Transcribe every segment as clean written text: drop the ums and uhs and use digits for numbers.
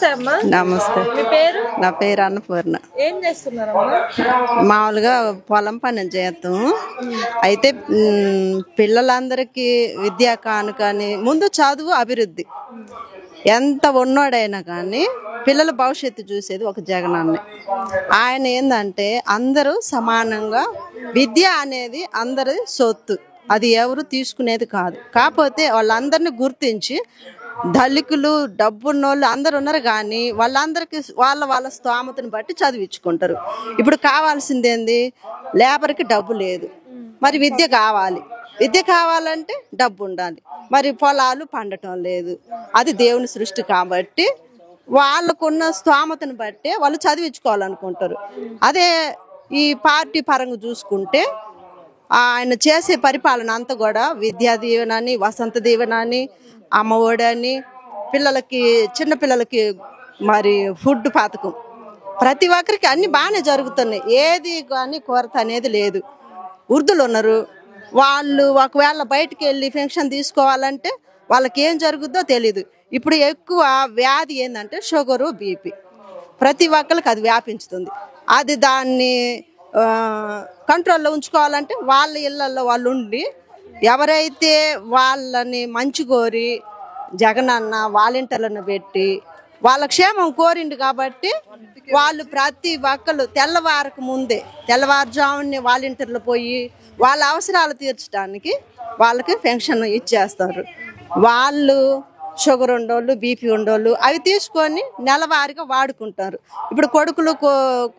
నమస్తే అమ్మా. నమస్తే. మీ పేరు? నా పేరు అన్నపూర్ణ. ఏం చేస్తున్నారమ్మా? మామూలుగా పొలం పని చేస్తాం. అయితే పిల్లలందరికీ విద్యా కానుకని ముందు చదువు అభివృద్ధి. ఎంత ఉన్నోడైనా కానీ పిల్లల భవిష్యత్తు చూసేది ఒక జగనన్నే. ఆయన ఏంటంటే అందరూ సమానంగా విద్య అనేది అందరి సొత్తు, అది ఎవరు తీసుకునేది కాదు. కాకపోతే వాళ్ళందరినీ గుర్తించి దళికులు డబ్బున్నోళ్ళు అందరు ఉన్నారు కానీ వాళ్ళందరికీ వాళ్ళ స్తోమతను బట్టి చదివించుకుంటారు. ఇప్పుడు కావాల్సింది ఏంది? లేబర్కి డబ్బు లేదు, మరి విద్య కావాలి. విద్య కావాలంటే డబ్బు ఉండాలి. మరి పొలాలు పండటం లేదు, అది దేవుని సృష్టి కాబట్టి వాళ్ళకున్న స్తోమతను బట్టే వాళ్ళు చదివించుకోవాలనుకుంటారు. అదే ఈ పార్టీ పరంగా చూసుకుంటే ఆయన చేసే పరిపాలన అంతా కూడా విద్యా దీవెనని, వసంత దీవెనని, అమ్మఒడని, పిల్లలకి చిన్నపిల్లలకి మరి ఫుడ్ పథకం, ప్రతి ఒక్కరికి అన్ని బాగానే జరుగుతున్నాయి. ఏది కానీ కొరత అనేది లేదు. వృద్ధులు ఉన్నారు, వాళ్ళు ఒకవేళ బయటికి వెళ్ళి పెన్షన్ తీసుకోవాలంటే వాళ్ళకి ఏం జరుగుద్దో తెలీదు. ఇప్పుడు ఎక్కువ వ్యాధి ఏంటంటే షుగరు, బీపీ, ప్రతి ఒక్కరికి అది వ్యాపించుతుంది. అది దాన్ని కంట్రోల్లో ఉంచుకోవాలంటే వాళ్ళ ఇళ్లలో వాళ్ళు ఉండి ఎవరైతే వాళ్ళని మంచి కోరి జగనన్న వాలంటీర్లను పెట్టి వాళ్ళ క్షేమం కోరిండు కాబట్టి వాళ్ళు ప్రతి ఒక్కరు తెల్లవారకు ముందే తెల్లవారుజామునే వాలంటీర్లు పోయి వాళ్ళ అవసరాలు తీర్చడానికి వాళ్ళకి పెన్షన్ ఇచ్చేస్తారు. వాళ్ళు షుగర్ ఉండోళ్ళు, బీపీ ఉండోళ్ళు అవి తీసుకొని నెలవారీగా వాడుకుంటారు. ఇప్పుడు కొడుకులు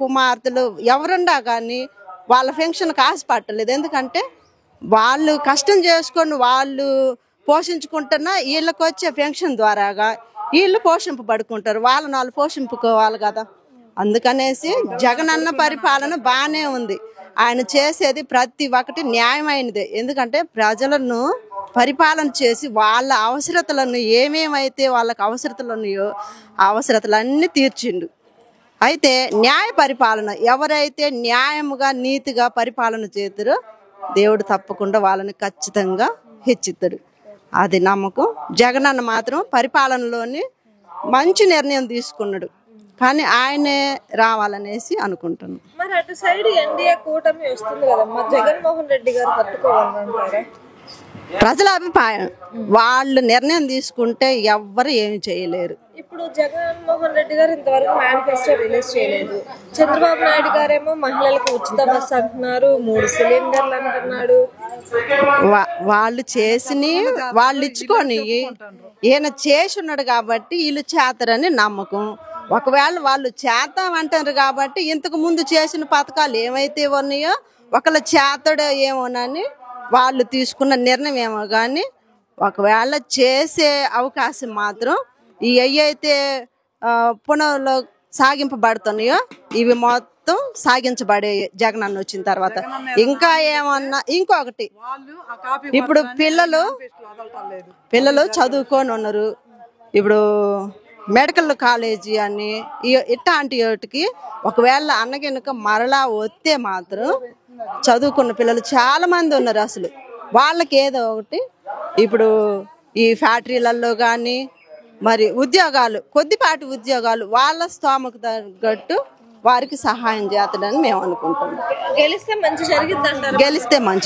కుమార్తెలు ఎవరున్నా కానీ వాళ్ళ పెన్షన్కి ఆశపట్టలేదు. ఎందుకంటే వాళ్ళు కష్టం చేసుకొని వాళ్ళు పోషించుకుంటున్నా వీళ్ళకి వచ్చే పెన్షన్ ద్వారాగా వీళ్ళు పోషింపబడుకుంటారు. వాళ్ళు పోషింపుకోవాలి కదా. అందుకనేసి జగనన్న పరిపాలన బాగానే ఉంది. ఆయన చేసేది ప్రతి ఒక్కటి న్యాయమైనదే. ఎందుకంటే ప్రజలను పరిపాలన చేసి వాళ్ళ అవసరతలను ఏమేమైతే వాళ్ళకి అవసరతలు ఉన్నాయో ఆ అవసరతలన్నీ తీర్చిండు. అయితే న్యాయ పరిపాలన ఎవరైతే న్యాయముగా నీతిగా పరిపాలన చేస్తారో దేవుడు తప్పకుండా వాళ్ళని ఖచ్చితంగా హెచ్చిస్తాడు. అది నమ్మకం. జగనన్న మాత్రం పరిపాలనలోని మంచి నిర్ణయం తీసుకున్నాడు, కానీ ఆయనే రావాలనేసి అనుకుంటున్నాం. మరి అటు సైడ్ ఎన్డీఏ కూటమి వస్తుంది కదమ్మా, జగన్మోహన్ రెడ్డి గారు పట్టుకోవాలంటారా? ప్రజల అభిప్రాయం, వాళ్ళు నిర్ణయం తీసుకుంటే ఎవ్వరు ఏమి చేయలేరు. ఇప్పుడు జగన్మోహన్ రెడ్డి గారు ఇంతవరకు మేనిఫెస్టో రిలీజ్ చేయలేదు. చంద్రబాబు నాయుడు గారేమో మహిళలకు ఉచిత బస్సు అంటున్నారు, 3 సిలిండర్లు అంటున్నాడు. వాళ్ళు చేసి వాళ్ళు ఇచ్చుకొని ఈయన చేసి ఉన్నాడు కాబట్టి వీళ్ళు చేస్తారని నమ్మకం. ఒకవేళ వాళ్ళు చేస్తామంటారు కాబట్టి ఇంతకు ముందు చేసిన పథకాలు ఏమైతే ఉన్నాయో ఒకళ్ళ చేతడో ఏమోనని వాళ్ళు తీసుకున్న నిర్ణయం ఏమో. కానీ ఒకవేళ చేసే అవకాశం మాత్రం ఈ అయితే పునః సాగింపబడుతున్నాయో ఇవి మొత్తం సాగించబడే జగనన్న వచ్చిన తర్వాత. ఇంకా ఏమన్నా ఇంకొకటి, ఇప్పుడు పిల్లలు చదువుకొని ఉన్నారు. ఇప్పుడు మెడికల్ కాలేజీ అని ఇట్లాంటి వాటికి ఒకవేళ అన్నగినక మరలా వస్తే మాత్రం చదువుకున్న పిల్లలు చాలా మంది ఉన్నారు. అసలు వాళ్ళకి ఏదో ఒకటి ఇప్పుడు ఈ ఫ్యాక్టరీలలో కానీ మరి ఉద్యోగాలు, కొద్దిపాటి ఉద్యోగాలు వాళ్ళ స్తోమకు తగ్గట్టు వారికి సహాయం చేస్తాడని మేము అనుకుంటున్నాం. గెలిస్తే మంచి జరిగిద్ది అంటారు. గెలిస్తే మంచి